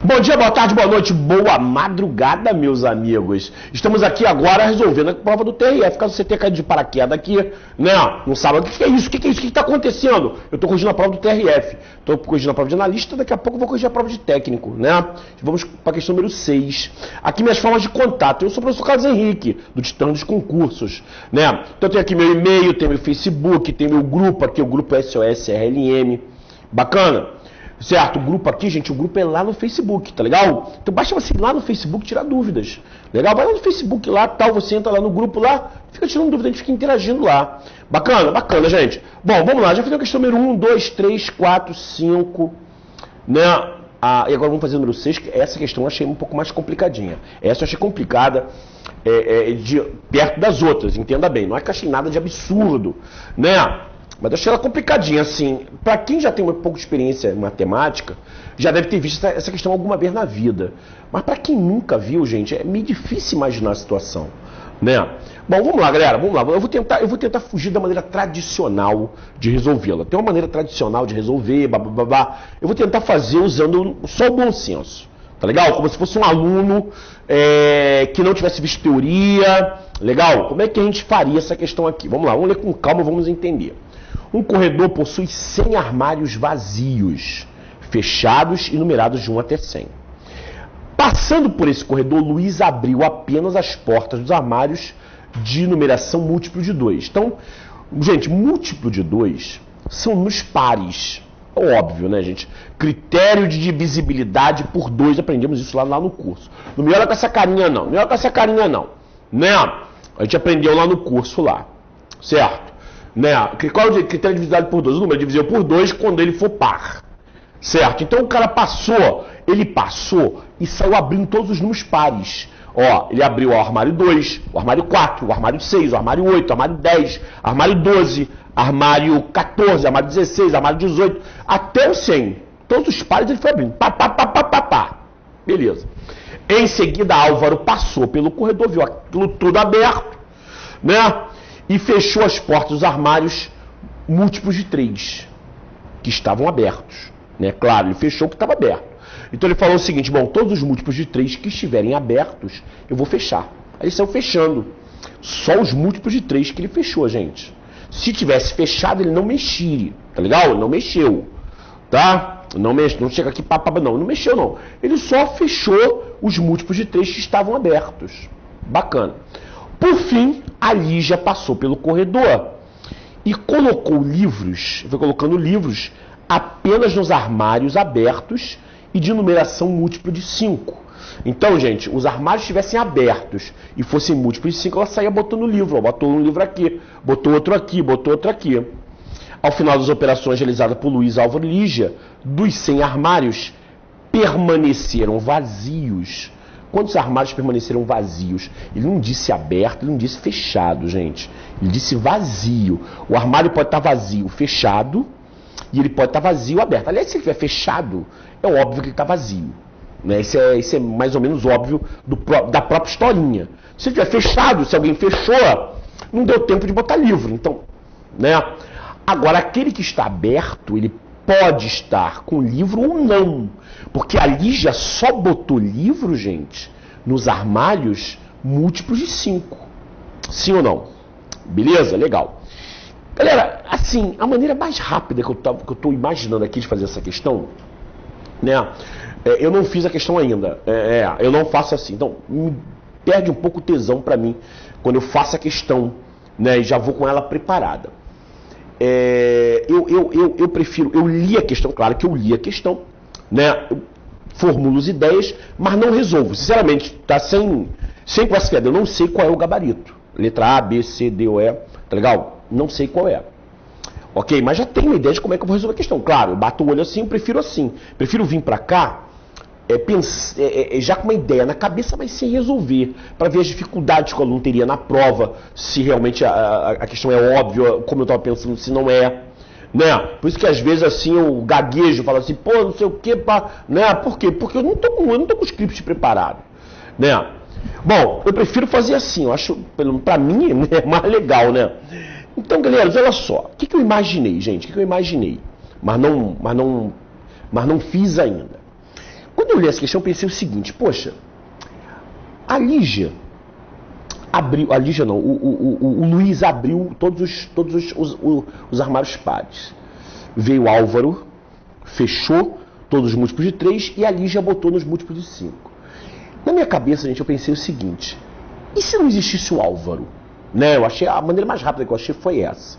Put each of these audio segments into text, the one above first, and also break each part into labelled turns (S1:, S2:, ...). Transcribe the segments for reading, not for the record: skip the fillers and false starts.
S1: Bom dia, boa tarde, boa noite, boa madrugada, meus amigos. Estamos aqui agora resolvendo a prova do TRF, caso você tenha caído de paraquedas aqui, né? Não sabe o que é isso, o que é isso, o que está acontecendo? Eu estou corrigindo a prova do TRF, estou corrigindo a prova de analista, daqui a pouco eu vou corrigir a prova de técnico, né? Vamos para a questão número 6. Aqui minhas formas de contato. Eu sou o professor Carlos Henrique, do Titã dos Concursos, né? Então eu tenho aqui meu e-mail, tenho meu Facebook, tenho meu grupo aqui, o grupo SOS RLM. Bacana? Certo, o grupo aqui, gente, o grupo é lá no Facebook, tá legal? Então basta você ir lá no Facebook tirar dúvidas. Legal? Vai lá no Facebook lá, tal, você entra lá no grupo lá, fica tirando dúvida, a gente fica interagindo lá. Bacana, bacana, gente. Bom, vamos lá, já fiz a questão número 1, 2, 3, 4, 5, né? E agora vamos fazer o número 6, que essa questão eu achei um pouco mais complicadinha. Essa eu achei complicada perto das outras, entenda bem. Não é que eu achei nada de absurdo, né? Mas eu achei ela complicadinha, assim. Para quem já tem um pouco de experiência em matemática, já deve ter visto essa questão alguma vez na vida. Mas para quem nunca viu, gente, é meio difícil imaginar a situação, né? Bom, vamos lá, galera, vamos lá. Eu vou tentar fugir da maneira tradicional de resolvê-la. Tem uma maneira tradicional de resolver, babá. Eu vou tentar fazer usando só o bom senso, tá legal? Como se fosse um aluno que não tivesse visto teoria. Legal? Como é que a gente faria essa questão aqui? Vamos lá, vamos ler com calma, vamos entender. Um corredor possui 100 armários vazios, fechados e numerados de 1 até 100. Passando por esse corredor, Luiz abriu apenas as portas dos armários de numeração múltiplo de 2. Então, gente, múltiplo de 2 são nos pares. É óbvio, né, gente? Critério de divisibilidade por 2, aprendemos isso lá no curso. Não me olha com essa carinha não, me olha com essa carinha não. Né? A gente aprendeu lá no curso lá, certo? Né? Qual é o critério de divisibilidade por 2? O número é divisível por 2 quando ele for par. Certo? Então o cara passou e saiu abrindo todos os números pares. Ó, ele abriu o armário 2, o armário 4, o armário 6, o armário 8, o armário 10, o armário 12, armário 14, armário 16, armário 18, até o 100. Todos os pares ele foi abrindo. Pá. Beleza. Em seguida, Álvaro passou pelo corredor, viu aquilo tudo aberto, né? E fechou as portas dos armários múltiplos de 3, que estavam abertos. Né? Claro, ele fechou o que estava aberto. Então ele falou o seguinte, bom, todos os múltiplos de 3 que estiverem abertos, eu vou fechar. Aí ele saiu fechando. Só os múltiplos de 3 que ele fechou, gente. Se tivesse fechado, ele não mexia, tá legal? Ele não mexeu, tá? Não chega aqui, não mexeu não. Ele só fechou os múltiplos de 3 que estavam abertos. Bacana. Por fim, a Lígia passou pelo corredor e colocou livros, foi colocando livros apenas nos armários abertos e de numeração múltipla de 5. Então, gente, os armários estivessem abertos e fossem múltiplos de 5, ela saía botando livro. Ó, botou um livro aqui, botou outro aqui, botou outro aqui. Ao final das operações realizadas por Luiz, Álvaro e Lígia, dos 100 armários permaneceram vazios. Quantos armários permaneceram vazios? Ele não disse aberto, ele não disse fechado, gente. Ele disse vazio. O armário pode estar vazio, fechado, e ele pode estar vazio, aberto. Aliás, se ele estiver fechado, é óbvio que ele está vazio. Né? Isso é mais ou menos óbvio da própria historinha. Se ele estiver fechado, se alguém fechou, não deu tempo de botar livro. Então, né? Agora, aquele que está aberto, ele pode estar com livro ou não. Porque a Lígia só botou livro, gente, nos armários múltiplos de 5. Sim ou não? Beleza? Legal. Galera, assim, a maneira mais rápida que eu estou imaginando aqui de fazer essa questão, né? Eu não fiz a questão ainda. Eu não faço assim. Então, perde um pouco o tesão para mim quando eu faço a questão, né? E já vou com ela preparada. Eu prefiro, eu li a questão, claro que eu li a questão, né? Eu formulo as ideias, mas não resolvo. Sinceramente, tá sem classificado. Eu não sei qual é o gabarito. Letra A, B, C, D ou E, tá legal? Não sei qual é. Ok? Mas já tenho uma ideia de como é que eu vou resolver a questão. Claro, eu bato o olho assim, eu prefiro assim. Prefiro vir pra cá, já com uma ideia na cabeça, mas sem resolver, para ver as dificuldades que o aluno teria na prova, se realmente a questão é óbvia, como eu estava pensando, se não é, né? Por isso que às vezes assim eu gaguejo, falo assim, pô, não sei o que, né? Por quê? Porque eu não tô com o script preparado, né? Bom, eu prefiro fazer assim, eu acho, para mim é mais legal, né? Então, galera, olha só, o que eu imaginei, gente? O que eu imaginei, mas não fiz ainda. Quando eu li essa questão, eu pensei o seguinte, poxa, a Lígia abriu, a Lígia não, o Luiz abriu todos os armários pares. Veio o Álvaro, fechou todos os múltiplos de 3 e a Lígia botou nos múltiplos de 5. Na minha cabeça, gente, eu pensei o seguinte, e se não existisse o Álvaro? Né? Eu achei, a maneira mais rápida que eu achei foi essa.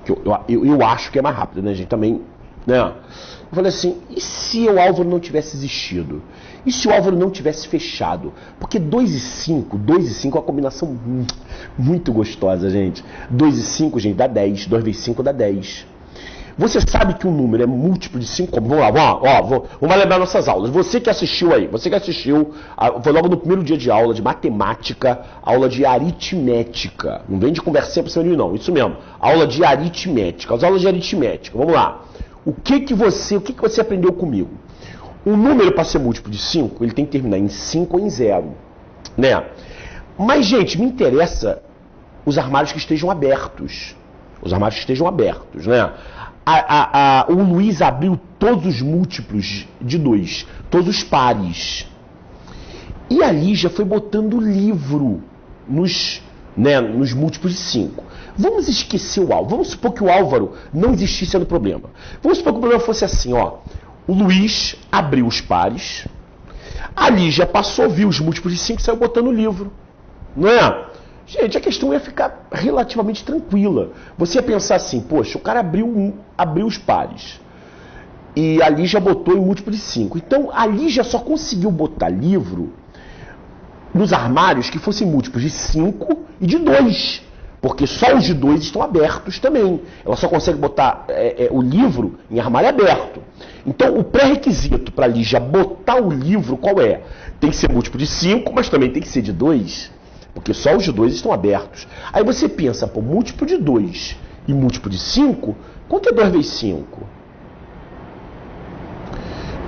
S1: Que eu acho que é mais rápida, né, gente? Também, né? Eu falei assim, e se o Álvaro não tivesse existido? E se o Álvaro não tivesse fechado? Porque 2 e 5 é uma combinação muito gostosa, gente. 2 e 5, gente, dá 10. 2 vezes 5 dá 10. Você sabe que um número é múltiplo de 5? Vamos lá, vamos lembrar nossas aulas. Você que assistiu aí, foi logo no primeiro dia de aula de matemática, aula de aritmética. Não vem de conversinha pra cima de mim, não. Isso mesmo, aula de aritmética. As aulas de aritmética, vamos lá. O que você aprendeu comigo? Um número para ser múltiplo de 5, ele tem que terminar em 5 ou em 0, né? Mas, gente, me interessa os armários que estejam abertos. Os armários que estejam abertos, né? O Luiz abriu todos os múltiplos de 2, todos os pares. E a Lígia foi botando o livro nos múltiplos de 5. Vamos esquecer o Álvaro. Vamos supor que o Álvaro não existisse no problema. Vamos supor que o problema fosse assim, ó. O Luiz abriu os pares, a Lígia passou, viu os múltiplos de 5 e saiu botando o livro. Não é? Gente, a questão ia ficar relativamente tranquila. Você ia pensar assim, poxa, o cara abriu os pares e a Lígia botou em múltiplo de 5. Então, a Lígia só conseguiu botar livro nos armários que fossem múltiplos de 5 e de 2. Porque só os de 2 estão abertos também. Ela só consegue botar o livro em armário aberto. Então, o pré-requisito para a Lígia botar o livro, qual é? Tem que ser múltiplo de 5, mas também tem que ser de 2. Porque só os de 2 estão abertos. Aí você pensa, pô, múltiplo de 2 e múltiplo de 5, quanto é 2 vezes 5?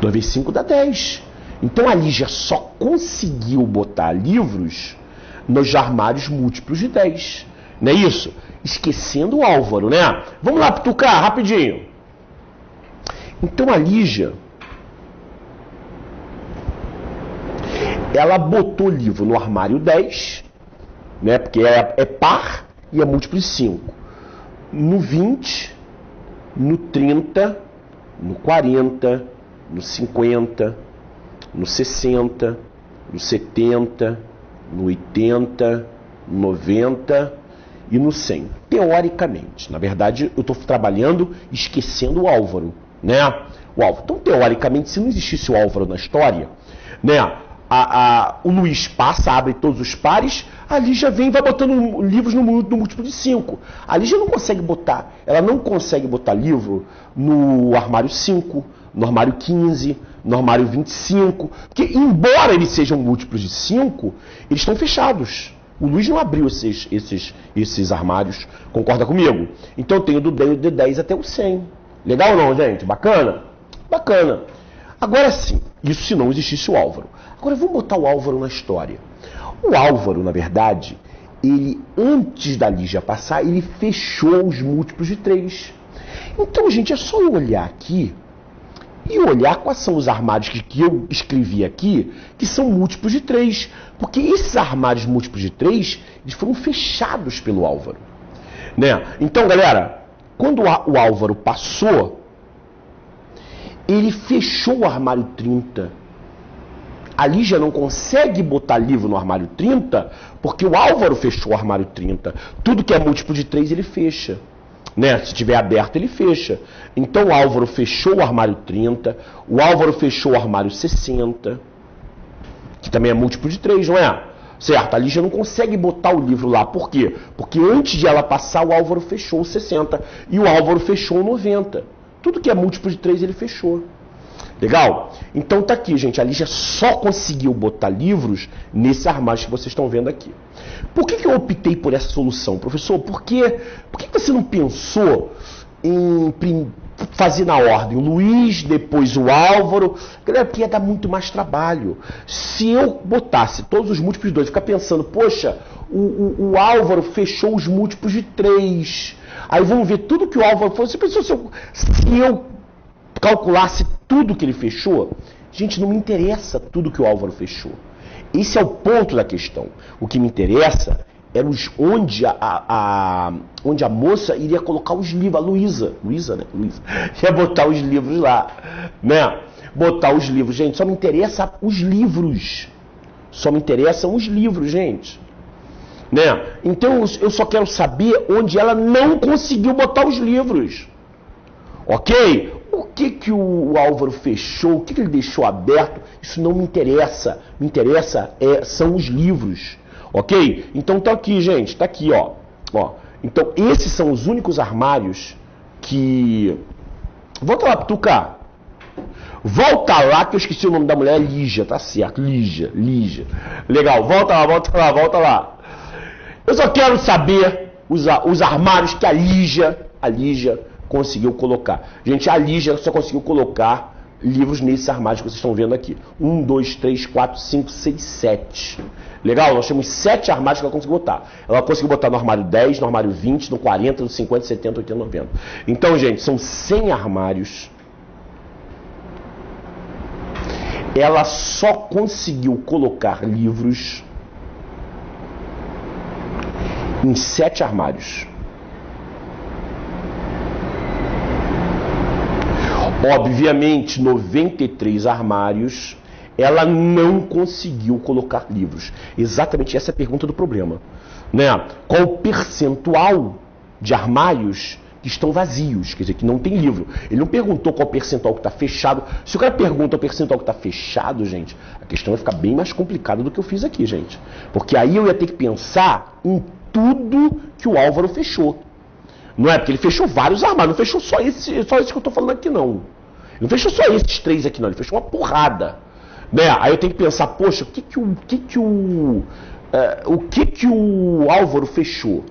S1: 2 vezes 5 dá 10. Então a Lígia só conseguiu botar livros nos armários múltiplos de 10. Não é isso? Esquecendo o Álvaro, né? Vamos lá, Pitucar, rapidinho. Então a Lígia, ela botou livro no armário 10, né? Porque é par e é múltiplo de 5. No 20, no 30, no 40, no 50, no 60, no 70, no 80, no 90 e no 100. Teoricamente. Na verdade, eu estou trabalhando esquecendo o Álvaro, né? O Álvaro. Então, teoricamente, se não existisse o Álvaro na história, né? O Luiz passa, abre todos os pares, a Lígia vem e vai botando livros no múltiplo de 5. A Lígia não consegue botar, ela não consegue botar livro no armário 5, no armário 15, no armário 25, porque embora eles sejam múltiplos de 5, eles estão fechados. O Luiz não abriu esses armários, concorda comigo? Então eu tenho do 10 até o 100. Legal ou não, gente? Bacana? Bacana. Agora sim, isso se não existisse o Álvaro. Agora vamos botar o Álvaro na história. O Álvaro, na verdade, ele, antes da Lígia passar, ele fechou os múltiplos de 3. Então, gente, é só eu olhar aqui e olhar quais são os armários que eu escrevi aqui, que são múltiplos de 3. Porque esses armários múltiplos de 3, eles foram fechados pelo Álvaro. Né? Então, galera, quando o Álvaro passou, ele fechou o armário 30. A Lígia não consegue botar livro no armário 30, porque o Álvaro fechou o armário 30. Tudo que é múltiplo de 3, ele fecha. Né? Se tiver aberto, ele fecha. Então o Álvaro fechou o armário 30, o Álvaro fechou o armário 60, que também é múltiplo de 3, não é? Certo, a Lígia não consegue botar o livro lá. Por quê? Porque antes de ela passar, o Álvaro fechou o 60 e o Álvaro fechou o 90. Tudo que é múltiplo de 3, ele fechou. Legal? Então tá aqui, gente. A Lígia só conseguiu botar livros nesse armário que vocês estão vendo aqui. Por que eu optei por essa solução, professor? Por que você não pensou em fazer na ordem o Luiz, depois o Álvaro? Galera, porque ia dar muito mais trabalho. Se eu botasse todos os múltiplos de 2, ficar pensando, poxa, o Álvaro fechou os múltiplos de 3. Aí vamos ver tudo que o Álvaro falou. Você pensou se eu calculasse tudo que ele fechou? Gente, não me interessa tudo que o Álvaro fechou. Esse é o ponto da questão. O que me interessa era onde a moça iria colocar os livros, a Luísa, né? Luísa, ia botar os livros lá, né? Botar os livros, gente, só me interessa os livros. Só me interessam os livros, gente. Né? Então eu só quero saber onde ela não conseguiu botar os livros. Ok? O que o Álvaro fechou, o que ele deixou aberto, isso não me interessa. Me interessa são os livros. Ok? Então tá aqui, gente. Tá aqui, ó. Então esses são os únicos armários que... Volta lá, Tuca. Volta lá, que eu esqueci o nome da mulher. É Lígia, tá certo. Lígia. Legal, volta lá. Eu só quero saber os armários que a Lígia conseguiu colocar. Gente, a Lígia só conseguiu colocar livros nesses armários que vocês estão vendo aqui. 1, 2, 3, 4, 5, 6, 7. Legal? Nós temos 7 armários que ela conseguiu botar. Ela conseguiu botar no armário 10, no armário 20, no 40, no 50, 70, 80, 90. Então, gente, são 100 armários. Ela só conseguiu colocar livros em 7 armários. Obviamente, 93 armários, ela não conseguiu colocar livros. Exatamente essa é a pergunta do problema. Né? Qual o percentual de armários que estão vazios, quer dizer, que não tem livro? Ele não perguntou qual o percentual que está fechado. Se o cara pergunta o percentual que está fechado, gente, a questão vai ficar bem mais complicada do que eu fiz aqui, gente. Porque aí eu ia ter que pensar em tudo que o Álvaro fechou. Não é? Porque ele fechou vários armários, não fechou só esse que eu estou falando aqui, não. Ele não fechou só esses 3 aqui, não. Ele fechou uma porrada. Né? Aí eu tenho que pensar, poxa, o que o Álvaro fechou?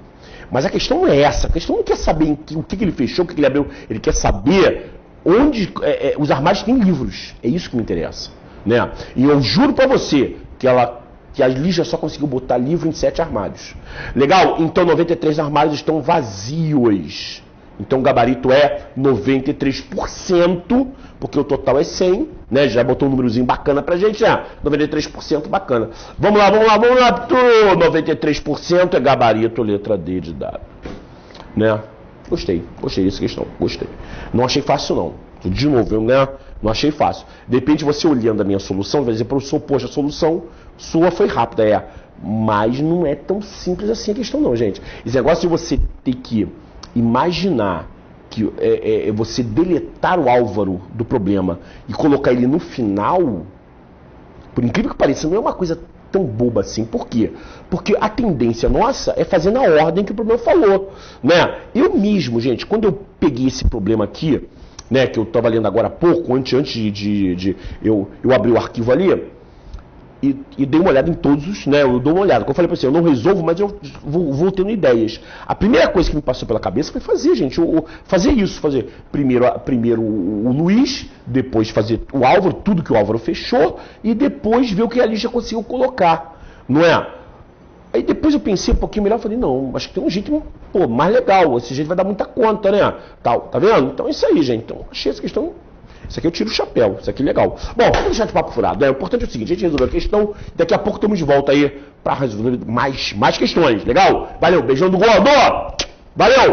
S1: Mas a questão não é essa. A questão não quer saber o que ele fechou, o que ele abriu. Ele quer saber onde os armários têm livros. É isso que me interessa. Né? E eu juro pra você que a Lígia só conseguiu botar livro em 7 armários. Legal? Então 93 armários estão vazios. Então o gabarito é 93%, porque o total é 100, né? Já botou um númerozinho bacana pra gente, né? 93% bacana. Vamos lá. 93% é gabarito, letra D de dado. Né? Gostei dessa questão, gostei. Não achei fácil, não. De novo, né? Não achei fácil. De repente, você olhando a minha solução, vai dizer, professor, poxa, a solução sua foi rápida, mas não é tão simples assim a questão, não, gente. Esse negócio de você ter que imaginar que você deletar o Álvaro do problema e colocar ele no final, por incrível que pareça, não é uma coisa tão boba assim. Por quê? Porque a tendência nossa é fazer na ordem que o problema falou, né? Eu mesmo, gente, quando eu peguei esse problema aqui, né, que eu estava lendo agora há pouco, antes de eu abrir o arquivo ali, e dei uma olhada em todos os, né, eu dou uma olhada. Como eu falei para você, eu não resolvo, mas eu vou tendo ideias. A primeira coisa que me passou pela cabeça foi fazer, gente, fazer primeiro o Luiz, depois fazer o Álvaro, tudo que o Álvaro fechou, e depois ver o que a Lígia conseguiu colocar, não é? Aí depois eu pensei um pouquinho melhor, falei, não, acho que tem um jeito, mais legal, esse jeito vai dar muita conta, né? Tá vendo? Então é isso aí, gente. Então, achei essa questão. Isso aqui eu tiro o chapéu, isso aqui é legal. Bom, vamos deixar de papo furado. O importante é o seguinte, a gente resolveu a questão, daqui a pouco estamos de volta aí para resolver mais questões, legal? Valeu, beijão do gordo! Valeu!